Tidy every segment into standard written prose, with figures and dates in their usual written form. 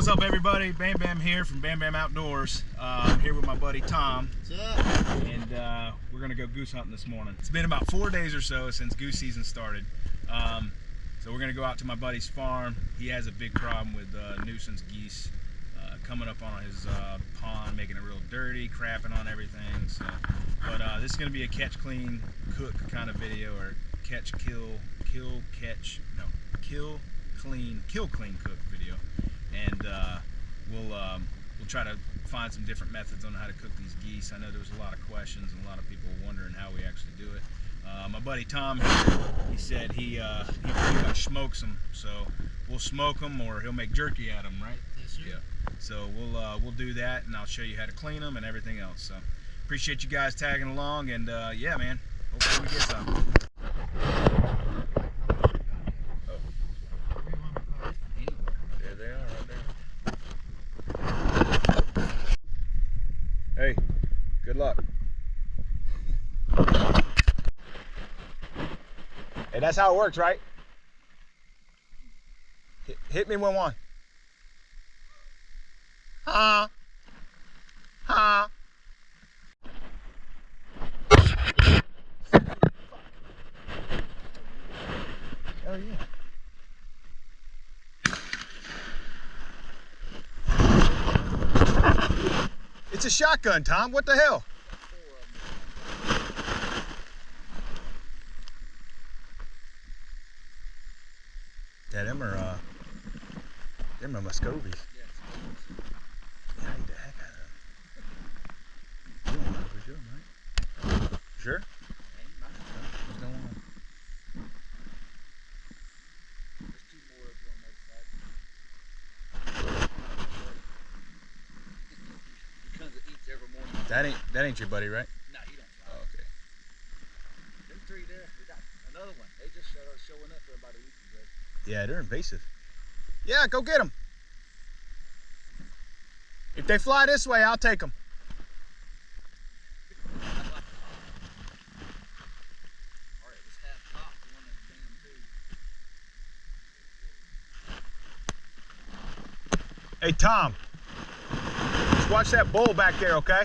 What's up, everybody? Bam Bam here from Bam Bam Outdoors. I'm here with my buddy Tom. What's up? And we're gonna go goose hunting this morning. It's been about 4 days or so since goose season started. So we're gonna go out to my buddy's farm. He has a big problem with nuisance geese coming up on his pond, making it real dirty, crapping on everything. So, but this is gonna be a catch, clean, cook kind of video, or catch, kill, clean, cook video. And we'll try to find some different methods on how to cook these geese. I know there was a lot of questions and a lot of people wondering how we actually do it. My buddy Tom, he said he pretty much smokes them, so we'll smoke them, or he'll make jerky out of them, right? Yes, sir. Yeah. So we'll do that, and I'll show you how to clean them and everything else. So appreciate you guys tagging along, and yeah, man, hopefully we get some. There they are, right there. Hey, good luck. Hey, that's how it works, right? Hit me with one. Ha. Ha. Hell yeah. It's a shotgun, Tom. What the hell? Yeah, them are Muscovies. Yeah, I eat the heck out of them. You don't know if we're doing, right? Sure? What's going on? There's two more of them on that side. He comes and eats every morning. That ain't your buddy, right? No, he don't fly. Oh, okay. Them three there, we got another one. They just started showing up for about a week ago. Yeah, they're invasive. Yeah, go get them. If they fly this way, I'll take them. Alright, it was half popped, the one that's down too. Hey, Tom. Just watch that bull back there, okay?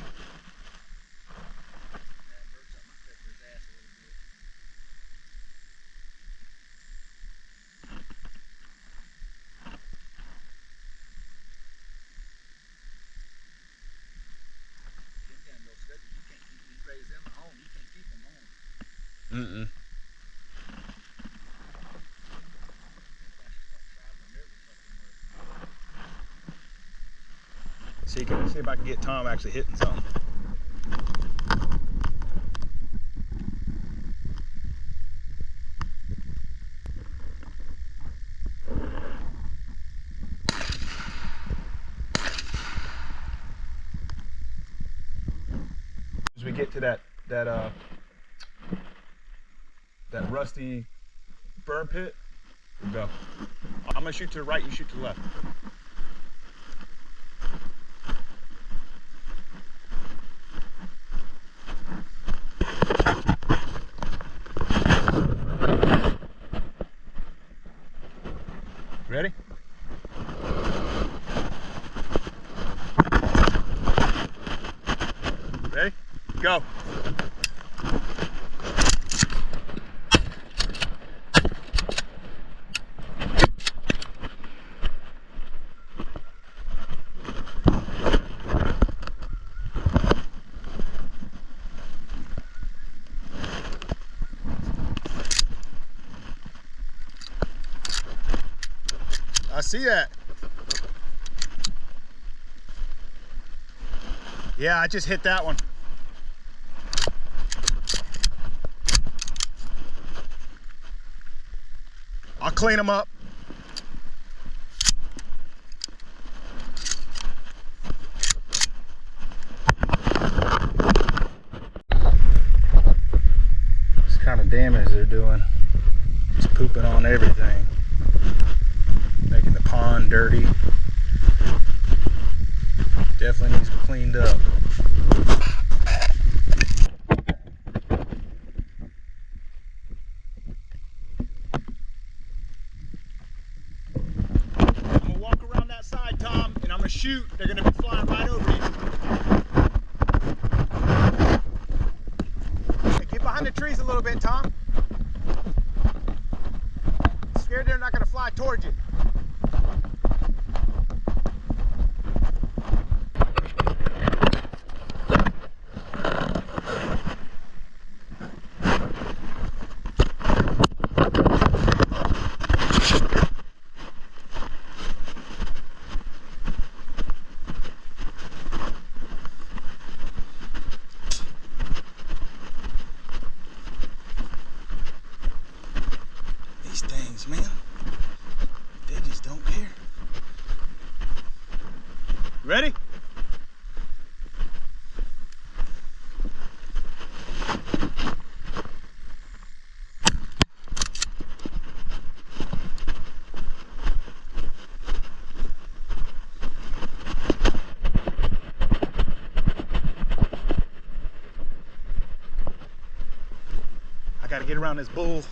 Mm-mm. See if I can get Tom actually hitting something. As we get to that rusty burn pit, we'll go. I'm gonna shoot to the right, you shoot to the left. Ready? Ready? Go. I see that. Yeah, I just hit that one. I'll clean them up. This kind of damage they're doing. Just pooping on everything. Making the pond dirty. Definitely needs to be cleaned up. I'm gonna walk around that side, Tom. a chute, they're gonna be flying right over you. Hey, get behind the trees a little bit, Tom. Scared they're not gonna fly towards you. These things, man, they just don't care. Ready? I gotta get around this bull.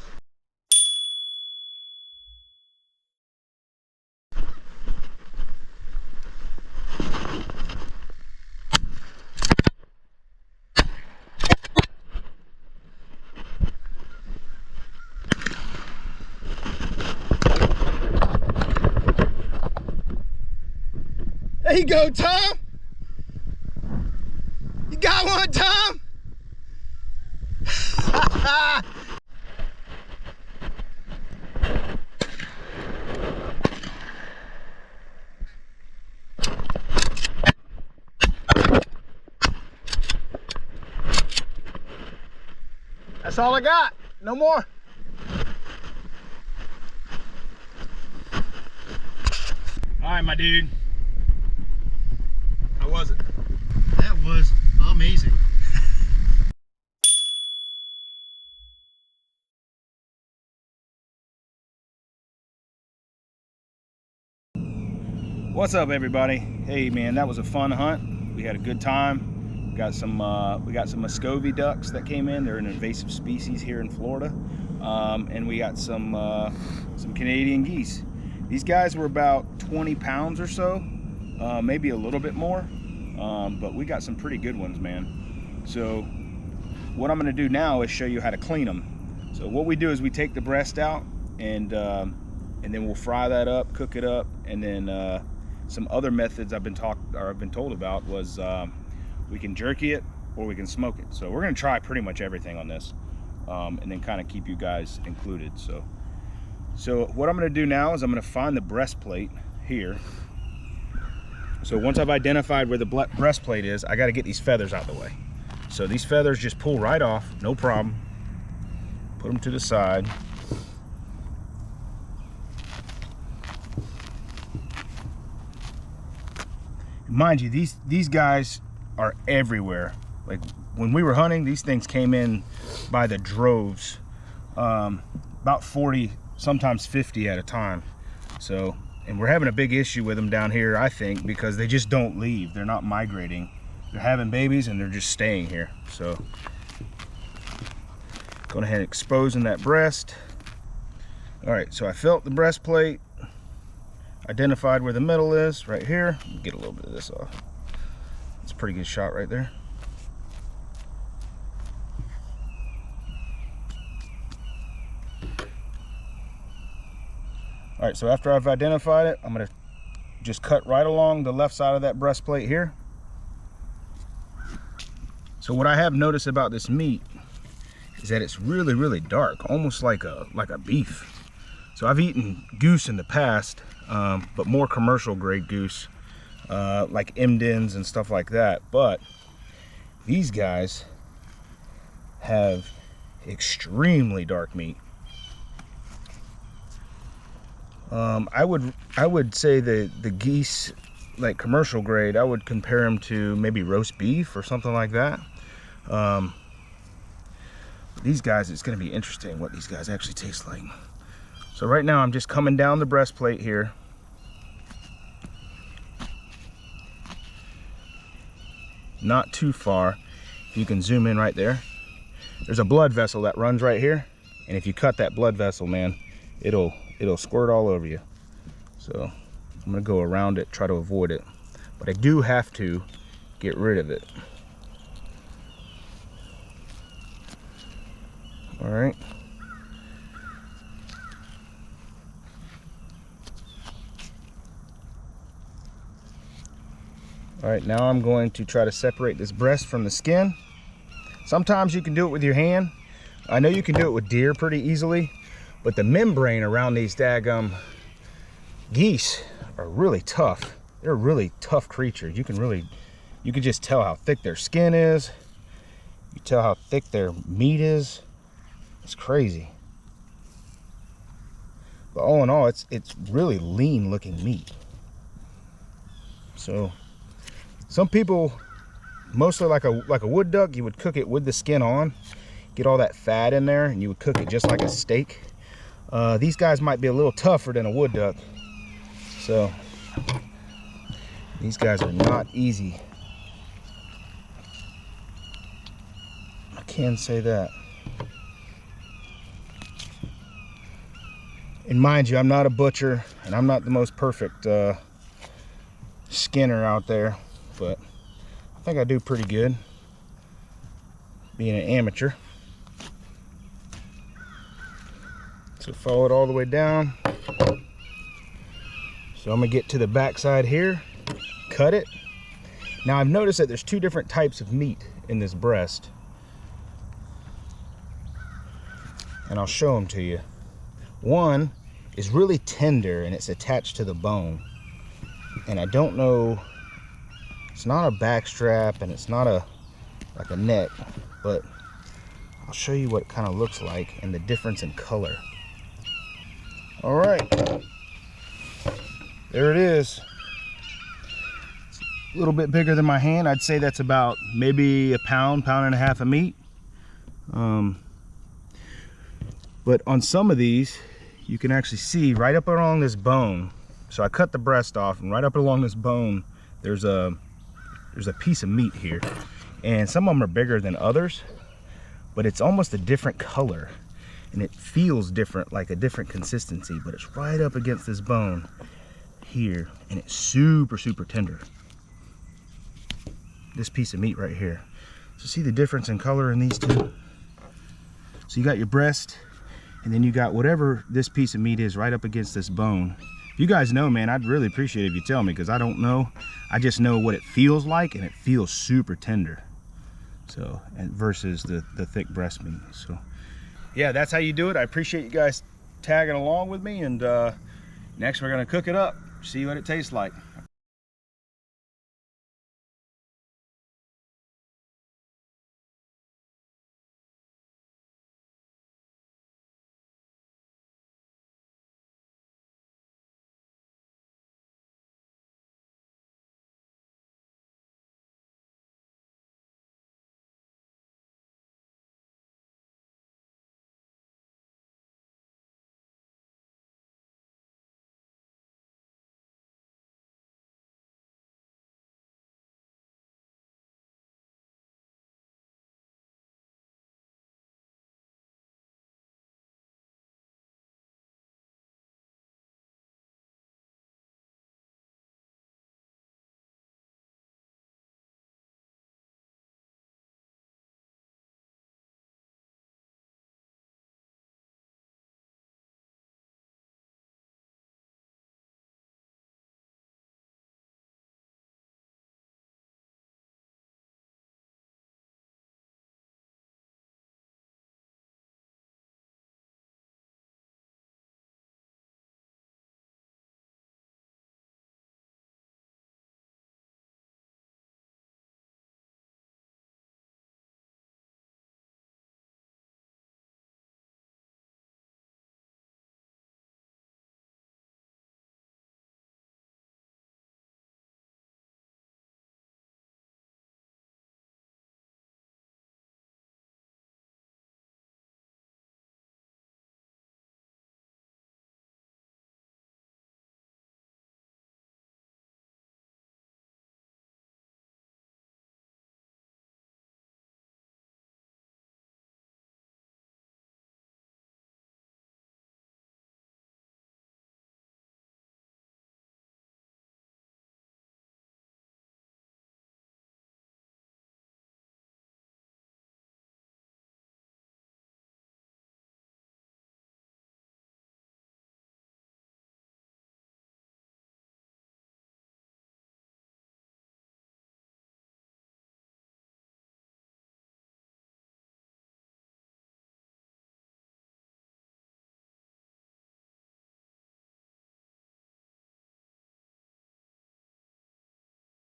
There you go, Tom. You got one, Tom. That's all I got. No more. All right, my dude. How was it? That was amazing. What's up, everybody? Hey, man, that was a fun hunt. We had a good time. We got some Muscovy ducks that came in. They're an invasive species here in Florida, and we got some Canadian geese. These guys were about 20 pounds or so, maybe a little bit more, but we got some pretty good ones, man. So what I'm going to do now is show you how to clean them. So what we do is we take the breast out, and then we'll fry that up, cook it up, and then some other methods I've been told about was we can jerky it or we can smoke it. So we're going to try pretty much everything on this, and then kind of keep you guys included. So what I'm going to do now is I'm going to find the breastplate here. So once I've identified where the breastplate is, I got to get these feathers out of the way. So these feathers just pull right off, no problem. Put them to the side. Mind you, these guys are everywhere. Like when we were hunting, these things came in by the droves, about 40, sometimes 50 at a time. So, and we're having a big issue with them down here, I think, because they just don't leave. They're not migrating. They're having babies and they're just staying here. So, going ahead and exposing that breast. All right, so I felt the breastplate. Identified where the middle is, right here. Get a little bit of this off. It's a pretty good shot right there. All right, so after I've identified it, I'm gonna just cut right along the left side of that breastplate here. So what I have noticed about this meat is that it's really, really dark, almost like a beef. So I've eaten goose in the past, but more commercial grade goose, like Emden's and stuff like that. But these guys have extremely dark meat. I would say the geese, like commercial grade, I would compare them to maybe roast beef or something like that. These guys, it's going to be interesting what these guys actually taste like. So right now I'm just coming down the breastplate here. Not too far. You can zoom in right there. There's a blood vessel that runs right here, and if you cut that blood vessel, man, it'll squirt all over you. So I'm gonna go around it, try to avoid it. but I do have to get rid of it. All right. All right, now I'm going to try to separate this breast from the skin. Sometimes you can do it with your hand. I know you can do it with deer pretty easily, but the membrane around these daggum geese are really tough. They're a really tough creatures. You can just tell how thick their skin is. You tell how thick their meat is. It's crazy. But all in all, it's really lean looking meat. So some people, mostly like a wood duck, you would cook it with the skin on, get all that fat in there, and you would cook it just like a steak. These guys might be a little tougher than a wood duck. So these guys are not easy. I can say that. And mind you, I'm not a butcher, and I'm not the most perfect skinner out there, but I think I do pretty good being an amateur. So follow it all the way down. So I'm gonna get to the back side here, cut it. Now I've noticed that there's two different types of meat in this breast, and I'll show them to you. One is really tender and it's attached to the bone, and I don't know, it's not a back strap and it's not like a neck, but I'll show you what it kind of looks like and the difference in color. All right, there it is. It's a little bit bigger than my hand. I'd say that's about maybe a pound and a half of meat. But on some of these, you can actually see right up along this bone. So I cut the breast off, and right up along this bone, there's a piece of meat here. And some of them are bigger than others, but it's almost a different color. And it feels different, like a different consistency, but it's right up against this bone here, and it's super, super tender. This piece of meat right here. So see the difference in color in these two? So you got your breast, and then you got whatever this piece of meat is right up against this bone. You guys know, man, I'd really appreciate it if you tell me, because I don't know. I just know what it feels like, and it feels super tender. So, and versus the thick breast meat. So yeah, that's how you do it. I appreciate you guys tagging along with me, and next we're gonna cook it up, see what it tastes like.